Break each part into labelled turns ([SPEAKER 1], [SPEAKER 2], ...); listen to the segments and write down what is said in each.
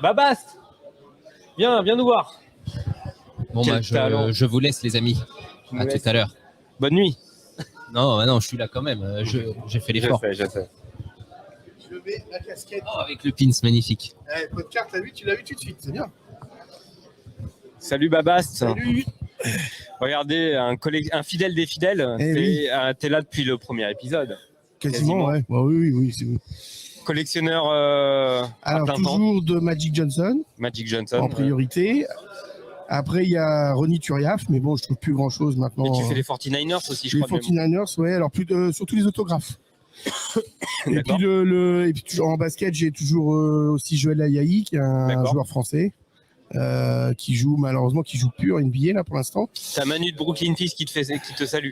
[SPEAKER 1] Babast, viens nous voir.
[SPEAKER 2] Bon, je vous laisse, les amis. À tout à l'heure.
[SPEAKER 1] Bonne nuit.
[SPEAKER 2] Non, je suis là quand même. J'ai fait l'effort.
[SPEAKER 1] Je sais.
[SPEAKER 3] Je mets la casquette.
[SPEAKER 2] Oh, avec le pins magnifique.
[SPEAKER 3] Podcast, tu l'as vu tout de suite, c'est bien.
[SPEAKER 1] Salut Babast.
[SPEAKER 3] Salut.
[SPEAKER 1] Regardez, un fidèle des fidèles. T'es là depuis le premier épisode.
[SPEAKER 3] Quasiment. Ouais. Bah, oui, c'est bon.
[SPEAKER 1] Collectionneur
[SPEAKER 3] alors toujours de Magic Johnson en priorité. Après il y a Ronny Turiaf, mais bon je trouve plus grand chose maintenant.
[SPEAKER 1] Et tu fais les 49ers aussi, je crois.
[SPEAKER 3] Les 49ers, ouais, alors surtout les autographes. Et puis en basket j'ai toujours aussi Joël Ayayi, qui est un joueur français. Qui joue plus en NBA là pour l'instant.
[SPEAKER 1] T'as Manu de Brooklyn Fizz qui te salue.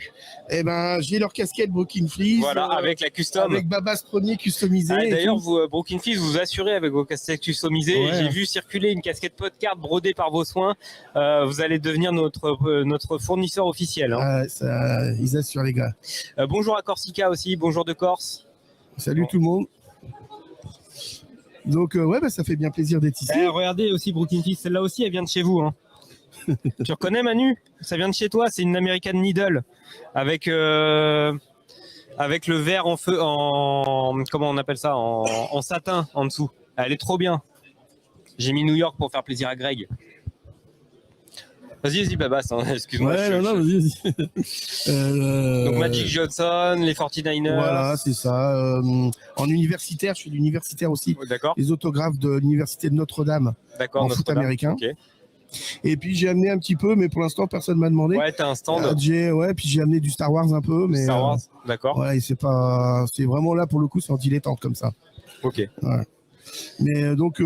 [SPEAKER 3] Eh ben j'ai leur casquette Brooklyn Fizz.
[SPEAKER 1] Voilà, avec la custom.
[SPEAKER 3] Avec Babas premier customisé.
[SPEAKER 1] D'ailleurs, vous Brooklyn Fizz, vous assurez avec vos casquettes customisées. Ouais. J'ai vu circuler une casquette podcast brodée par vos soins. Vous allez devenir notre fournisseur officiel. Hein.
[SPEAKER 3] Ils assurent les gars.
[SPEAKER 1] Bonjour à Corsica aussi. Bonjour de Corse.
[SPEAKER 3] Salut tout le monde. Donc ça fait bien plaisir d'être ici.
[SPEAKER 1] Regardez aussi Brooklyn Fizz, celle-là aussi elle vient de chez vous. Hein. Tu reconnais Manu? Ça vient de chez toi, c'est une American Needle avec le verre en feu, comment on appelle ça, en satin en dessous. Elle est trop bien. J'ai mis New York pour faire plaisir à Greg. Vas-y, Babas, hein. Excuse-moi.
[SPEAKER 3] Ouais, vas-y.
[SPEAKER 1] Donc Magic Johnson, les 49ers.
[SPEAKER 3] Voilà, c'est ça. En universitaire, je suis l'universitaire aussi.
[SPEAKER 1] D'accord.
[SPEAKER 3] Les autographes de l'université de Notre-Dame.
[SPEAKER 1] D'accord.
[SPEAKER 3] En foot américain. Okay. Et puis j'ai amené un petit peu, mais pour l'instant personne m'a demandé.
[SPEAKER 1] Ouais, t'as un stand.
[SPEAKER 3] Puis j'ai amené du Star Wars un peu, mais.
[SPEAKER 1] Star Wars, d'accord.
[SPEAKER 3] Ouais, c'est vraiment là pour le coup, c'est en dilettante comme ça.
[SPEAKER 1] Ok.
[SPEAKER 3] Ouais. Mais donc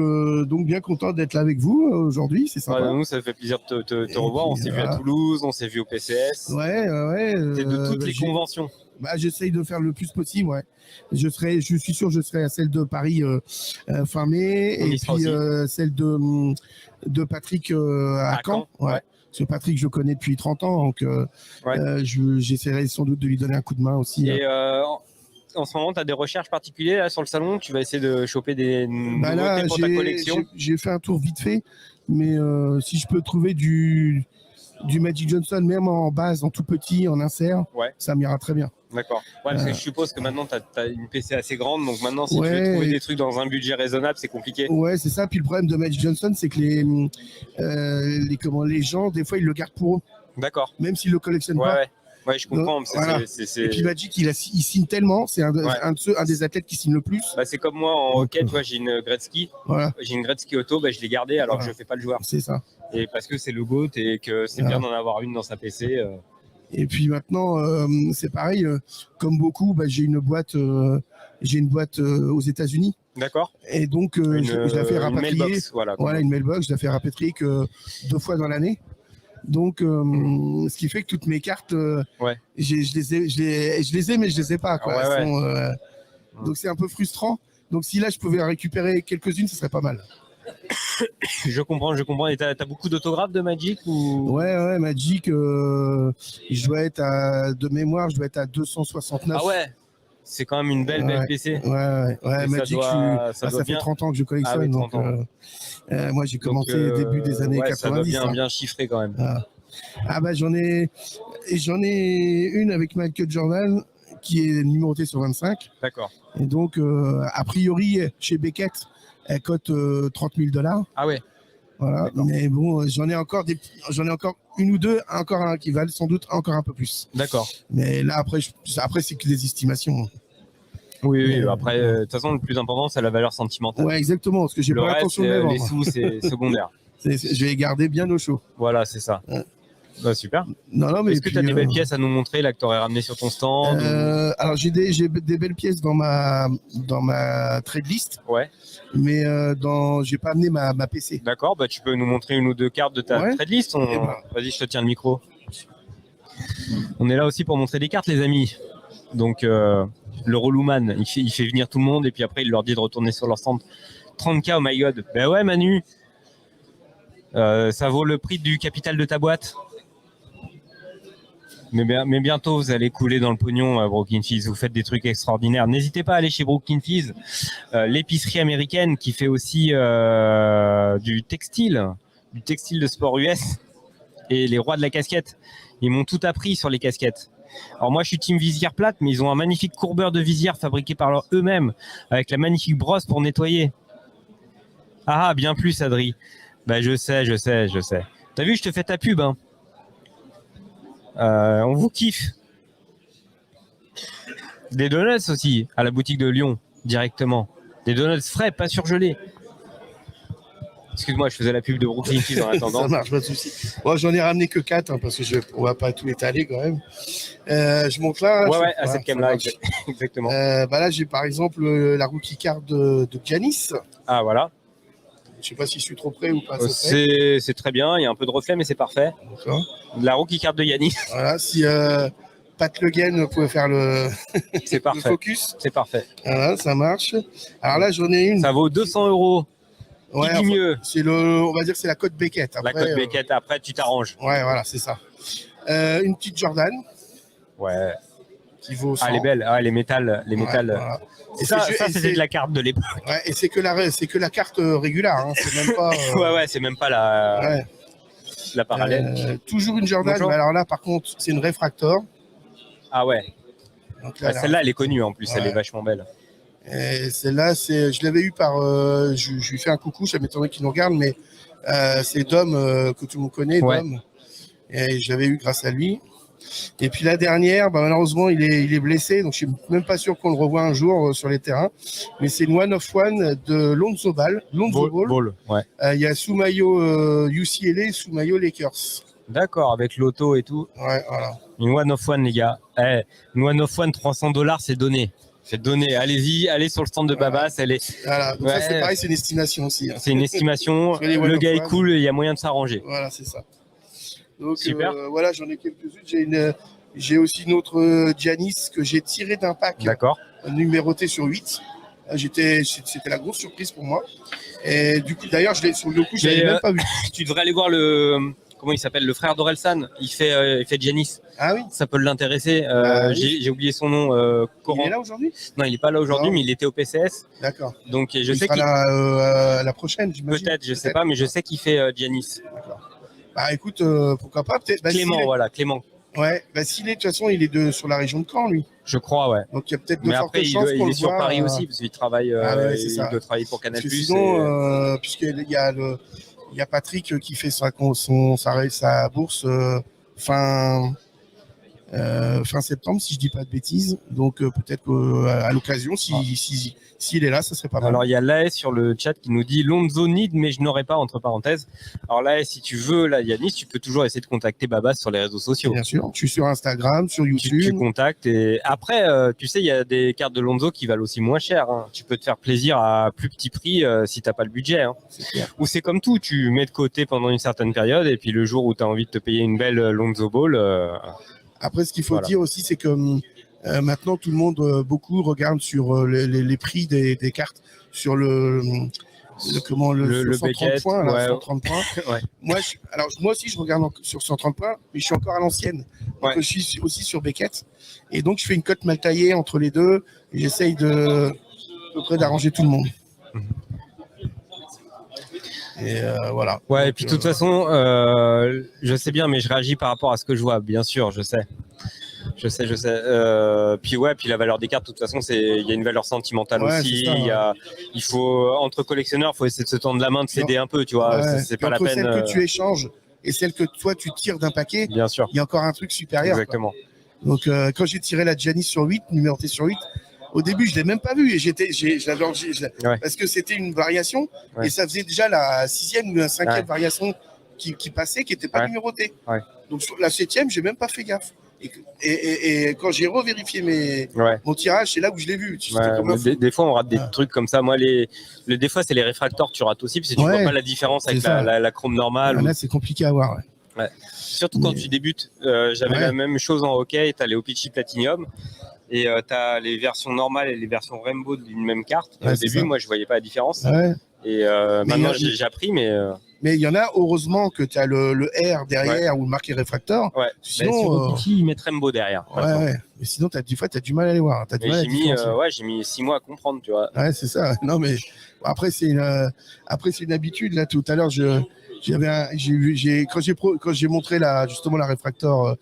[SPEAKER 3] bien content d'être là avec vous aujourd'hui, c'est sympa.
[SPEAKER 1] Ouais, nous ça fait plaisir de te revoir. On s'est vu à Toulouse, on s'est vu au PCS.
[SPEAKER 3] Ouais.
[SPEAKER 1] C'est de toutes les conventions.
[SPEAKER 3] J'essaye de faire le plus possible, ouais. Je suis sûr que je serai à celle de Paris fin mai, et puis celle de Patrick à Caen. Ouais. Parce que Patrick, je le connais depuis 30 ans, donc j'essaierai sans doute de lui donner un coup de main aussi.
[SPEAKER 1] Et en ce moment, tu as des recherches particulières là, sur le salon? Tu vas essayer de choper des nouveautés pour ta collection?
[SPEAKER 3] J'ai fait un tour vite fait, mais si je peux trouver du Magic Johnson, même en base, en tout petit, en insert, ça m'ira très bien.
[SPEAKER 1] D'accord. Ouais, parce que je suppose que maintenant, tu as une PC assez grande, donc maintenant, si tu veux trouver des trucs dans un budget raisonnable, c'est compliqué.
[SPEAKER 3] Ouais, c'est ça. Puis le problème de Magic Johnson, c'est que les gens, des fois, ils le gardent pour eux.
[SPEAKER 1] D'accord.
[SPEAKER 3] Même s'ils le collectionnent pas.
[SPEAKER 1] Ouais, je comprends.
[SPEAKER 3] Voilà. Et puis Magic, il signe tellement, c'est un des athlètes qui signe le plus.
[SPEAKER 1] C'est comme moi en hockey, tu vois, j'ai une Gretzky.
[SPEAKER 3] Voilà.
[SPEAKER 1] J'ai une Gretzky auto, je l'ai gardée alors que je fais pas le joueur.
[SPEAKER 3] C'est ça.
[SPEAKER 1] Et parce que c'est le GOAT et que c'est bien d'en avoir une dans sa PC.
[SPEAKER 3] Et puis maintenant, c'est pareil, comme beaucoup, j'ai une boîte aux États-Unis.
[SPEAKER 1] D'accord.
[SPEAKER 3] Et donc, je la fais rapatrier.
[SPEAKER 1] Une mailbox, voilà,
[SPEAKER 3] une mailbox, je la fais rapatrier que 2 fois dans l'année. Donc, ce qui fait que toutes mes cartes, je les ai, mais je les ai pas. Quoi. Donc, c'est un peu frustrant. Donc, si là, je pouvais récupérer quelques-unes, ce serait pas mal.
[SPEAKER 1] Je comprends. Et t'as beaucoup d'autographes de Magic ou...
[SPEAKER 3] Ouais, Magic, je dois être de mémoire, je dois être à 269.
[SPEAKER 1] Ah ouais. C'est quand même une belle PC.
[SPEAKER 3] Ouais, Magic, ça fait 30 ans que je collectionne. Donc, moi, j'ai commencé début des années 90.
[SPEAKER 1] Ça doit bien chiffré quand même.
[SPEAKER 3] J'en ai une avec Michael Jordan qui est numérotée sur 25.
[SPEAKER 1] D'accord.
[SPEAKER 3] Et donc, a priori, chez Beckett, elle cote $30,000.
[SPEAKER 1] Ah ouais.
[SPEAKER 3] Voilà. Mais bon, j'en ai encore une ou deux, encore un qui valent sans doute encore un peu plus.
[SPEAKER 1] D'accord.
[SPEAKER 3] Mais là, après c'est que des estimations.
[SPEAKER 1] Oui. Après, de toute façon, le plus important, c'est la valeur sentimentale.
[SPEAKER 3] Ouais, exactement. Parce que j'ai pas l'intention de les vendre.
[SPEAKER 1] Les sous, c'est secondaire.
[SPEAKER 3] Je vais les garder bien au chaud.
[SPEAKER 1] Voilà, c'est ça. Super.
[SPEAKER 3] Non, mais
[SPEAKER 1] est-ce que tu as des belles pièces à nous montrer là que tu aurais ramené sur ton stand
[SPEAKER 3] Alors j'ai des belles pièces dans ma trade list.
[SPEAKER 1] Ouais.
[SPEAKER 3] Mais j'ai pas amené ma PC.
[SPEAKER 1] D'accord, tu peux nous montrer une ou deux cartes de ta trade list. Vas-y, je te tiens le micro. On est là aussi pour montrer des cartes, les amis. Donc le relouman, il fait venir tout le monde et puis après il leur dit de retourner sur leur stand. 30K, oh my god. Ben ouais, Manu. Ça vaut le prix du capital de ta boîte. Mais bientôt, vous allez couler dans le pognon, Broken Fizz. Vous faites des trucs extraordinaires. N'hésitez pas à aller chez Broken Fizz, l'épicerie américaine qui fait aussi du textile de sport US et les rois de la casquette. Ils m'ont tout appris sur les casquettes. Alors moi, je suis team visière plate, mais ils ont un magnifique courbeur de visière fabriqué par eux-mêmes avec la magnifique brosse pour nettoyer. Ah, bien plus, Adri. Bah, je sais. T'as vu, je te fais ta pub, hein. On vous kiffe. Des donuts aussi à la boutique de Lyon directement. Des donuts frais, pas surgelés. Excuse-moi, je faisais la pub de Brooklyn Fizz en attendant.
[SPEAKER 3] Ça marche, pas de souci. Bon, j'en ai ramené que 4 parce que on va pas tout étaler quand même. Je monte là.
[SPEAKER 1] Ouais, à cette cam là, exactement.
[SPEAKER 3] Là, j'ai par exemple la rookie card de Giannis.
[SPEAKER 1] Ah voilà.
[SPEAKER 3] Je sais pas si je suis trop près ou pas.
[SPEAKER 1] C'est très bien, il y a un peu de reflet, mais c'est parfait. La rookie card de Giannis.
[SPEAKER 3] Voilà, si Pat Le Guen pouvait faire le,
[SPEAKER 1] c'est parfait.
[SPEAKER 3] le focus.
[SPEAKER 1] C'est parfait.
[SPEAKER 3] Voilà, ça marche. Alors là, j'en ai une.
[SPEAKER 1] Ça vaut 200 €.
[SPEAKER 3] Ouais,
[SPEAKER 1] qui dit mieux.
[SPEAKER 3] On va dire que c'est la cote Beckett. Après,
[SPEAKER 1] la cote Beckett, après tu t'arranges.
[SPEAKER 3] Ouais, voilà, c'est ça. Une petite Jordan.
[SPEAKER 1] Ouais.
[SPEAKER 3] Qui vaut 100.
[SPEAKER 1] Ah, les belles, les métals. Voilà. Et ça c'était de la carte de l'époque.
[SPEAKER 3] Ouais, et c'est que la carte régulière, hein. C'est même pas.
[SPEAKER 1] Ouais, c'est même pas la parallèle.
[SPEAKER 3] Toujours une Jordan, mais alors là, par contre, c'est une réfractor.
[SPEAKER 1] Ah ouais. Donc là, celle-là, elle est connue en plus, elle est vachement belle.
[SPEAKER 3] Et celle-là, je l'avais eu par. Je lui fais un coucou, ça m'étonnerait qu'il nous regarde, mais c'est Dom que tout le monde connaît, Dom. Et je l'avais eu grâce à lui. Et puis la dernière, malheureusement, il est blessé, donc je suis même pas sûr qu'on le revoie un jour sur les terrains. Mais c'est une 1-of-1 de Lonzo Ball. Il y a sous maillot UCLA, sous maillot Lakers.
[SPEAKER 1] D'accord, avec l'auto et tout.
[SPEAKER 3] Ouais, voilà.
[SPEAKER 1] Une 1-of-1, les gars. Une 1-of-1, $300, c'est donné. C'est donné. Allez sur le stand de Babas.
[SPEAKER 3] Voilà. Donc ça, c'est pareil, c'est une estimation aussi. Hein.
[SPEAKER 1] C'est une estimation. Le gars est cool, il y a moyen de s'arranger.
[SPEAKER 3] Voilà, c'est ça. Donc
[SPEAKER 1] super.
[SPEAKER 3] Voilà, j'en ai quelques-unes. J'ai aussi une autre Giannis que j'ai tiré d'un pack.
[SPEAKER 1] D'accord.
[SPEAKER 3] Numéroté sur 8. C'était la grosse surprise pour moi. Et du coup, d'ailleurs, sur le coup, je l'avais même pas vu.
[SPEAKER 1] Tu devrais aller voir comment il s'appelle, le frère d'Orelsan. Il fait Giannis.
[SPEAKER 3] Ah oui.
[SPEAKER 1] Ça peut l'intérer.
[SPEAKER 3] Oui.
[SPEAKER 1] J'ai oublié son nom.
[SPEAKER 3] Il est là aujourd'hui?
[SPEAKER 1] Non, il n'est pas là aujourd'hui, mais il était au PCS.
[SPEAKER 3] D'accord.
[SPEAKER 1] Donc je sais
[SPEAKER 3] qu'il sera la prochaine, j'imagine.
[SPEAKER 1] Peut-être, je sais pas, mais je sais qu'il fait Giannis.
[SPEAKER 3] D'accord. Bah écoute, pourquoi pas, peut-être.
[SPEAKER 1] Clément.
[SPEAKER 3] Ouais, s'il est, de toute façon, il est sur la région de Caen, lui.
[SPEAKER 1] Je crois, ouais.
[SPEAKER 3] Donc il y a peut-être de fortes chances qu'on le voit.
[SPEAKER 1] Il est sur Paris aussi, parce qu'il travaille, il doit travailler pour Canal+.
[SPEAKER 3] Sinon, puisqu'il y a Patrick qui fait sa bourse fin septembre, si je dis pas de bêtises. Donc peut-être qu'à l'occasion, s'il est là, ça serait pas mal.
[SPEAKER 1] Alors il y a Laë sur le chat qui nous dit Lonzo need, mais je n'aurais pas, entre parenthèses. Alors Laë, si tu veux, là Yannis, tu peux toujours essayer de contacter Babas sur les réseaux sociaux.
[SPEAKER 3] Bien sûr, je suis sur Instagram, sur YouTube.
[SPEAKER 1] Tu contactes et après, tu sais, il y a des cartes de Lonzo qui valent aussi moins cher. Hein. Tu peux te faire plaisir à plus petit prix si t'as pas le budget. Hein. Ou c'est comme tout, tu mets de côté pendant une certaine période et puis le jour où tu as envie de te payer une belle Lonzo Ball.
[SPEAKER 3] Après, ce qu'il faut dire aussi, c'est que maintenant, tout le monde, beaucoup regarde sur les prix des cartes, sur le 130 points. Là, 130 points.
[SPEAKER 1] Ouais.
[SPEAKER 3] Moi aussi, je regarde sur 130 points, mais je suis encore à l'ancienne. Donc, je suis aussi sur Beckett. Et donc, je fais une cote mal taillée entre les deux. Et j'essaye à peu près d'arranger tout le monde. Et voilà.
[SPEAKER 1] Ouais, donc, et puis de toute façon, je sais bien, mais je réagis par rapport à ce que je vois, bien sûr, je sais. Puis la valeur des cartes, de toute façon, il y a une valeur sentimentale aussi. Il faut, entre collectionneurs, il faut essayer de se tendre la main, de s'aider un peu, tu vois. C'est pas la peine.
[SPEAKER 3] Celle que tu échanges et celle que toi tu tires d'un paquet,
[SPEAKER 1] bien sûr.
[SPEAKER 3] Il y a encore un truc supérieur.
[SPEAKER 1] Exactement.
[SPEAKER 3] Quoi. Donc quand j'ai tiré la Giannis sur 8, numérotée sur 8, au début, je ne l'ai même pas vu et parce que c'était une variation et ça faisait déjà la 6e ou la 5e variation qui passait, qui n'était pas numérotée. Ouais. Donc sur la 7e, je n'ai même pas fait gaffe. Et quand j'ai revérifié mon tirage, c'est là où je l'ai vu.
[SPEAKER 1] Des fois, on rate des trucs comme ça. Moi, des fois, c'est les réfractors, tu rates aussi parce que tu ne vois pas la différence avec la chrome normale.
[SPEAKER 3] Là, c'est compliqué à voir.
[SPEAKER 1] Ouais. Surtout quand tu débutes. J'avais la même chose en hockey. Tu as les OPC Platinum. Et tu as les versions normales et les versions Rainbow d'une même carte. Au début, moi, je voyais pas la différence. Et maintenant, j'ai appris, mais...
[SPEAKER 3] Mais il y en a, heureusement, que tu as le R derrière ou le marqué réfracteur.
[SPEAKER 1] Ouais.
[SPEAKER 3] Sinon,
[SPEAKER 1] sur Opiti, ils mettent Rembo derrière.
[SPEAKER 3] Ouais. Mais sinon, des fois, tu as du mal à les voir.
[SPEAKER 1] J'ai mis 6 mois à comprendre, tu vois.
[SPEAKER 3] Ouais, c'est ça. Non, mais après, c'est une habitude. Là, tout à l'heure, quand j'ai montré justement la réfracteur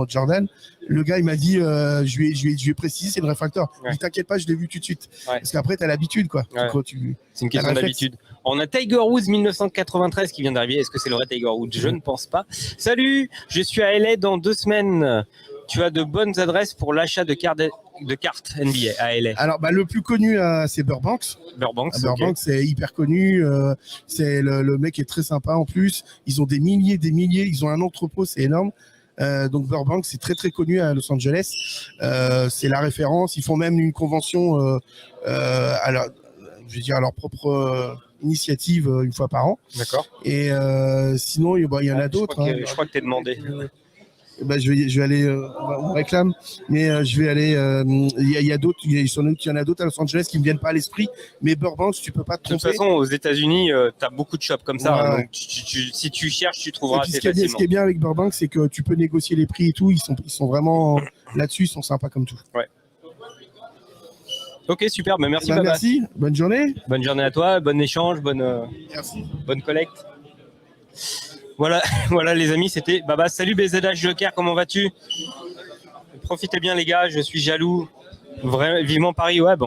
[SPEAKER 3] Jordan, le gars il m'a dit je lui ai précisé c'est le réfracteur. Il dit t'inquiète pas, je l'ai vu tout de suite. Parce qu'après t'as l'habitude quoi.
[SPEAKER 1] C'est une question d'habitude. On a Tiger Woods 1993 qui vient d'arriver. Est-ce que c'est le vrai Tiger Woods? Je ne pense pas. Salut, je suis à LA dans 2 semaines. Tu as de bonnes adresses pour l'achat de cartes NBA à LA.
[SPEAKER 3] Alors le plus connu c'est Burbanks.
[SPEAKER 1] Burbanks,
[SPEAKER 3] c'est hyper connu. C'est le mec est très sympa en plus. Ils ont des milliers. Ils ont un entrepôt, c'est énorme. Donc Burbanks, c'est très très connu à Los Angeles. C'est la référence. Ils font même une convention à leur propre initiative une fois par an. D'accord. Et sinon, il y en a d'autres.
[SPEAKER 1] Je crois que tu es demandé.
[SPEAKER 3] Je vais aller, on réclame, mais je vais aller. Il y a d'autres, il y en a d'autres à Los Angeles qui me viennent pas à l'esprit. Mais Burbanks, tu peux pas te tromper.
[SPEAKER 1] De toute façon, aux États-Unis, tu as beaucoup de shops comme ça. Donc si tu cherches, tu trouveras assez facilement.
[SPEAKER 3] Ce qui est bien avec Burbanks, c'est que tu peux négocier les prix et tout. Ils sont vraiment là-dessus, ils sont sympas comme tout.
[SPEAKER 1] Ouais. Ok, super. Merci, Babas.
[SPEAKER 3] Merci. Bonne journée.
[SPEAKER 1] Bonne journée à toi. Bon échange. Bonne collecte. Voilà les amis, c'était Babas. Salut BZH Joker, comment vas-tu? Profitez bien les gars, je suis jaloux. Vivement Paris, ouais, bon.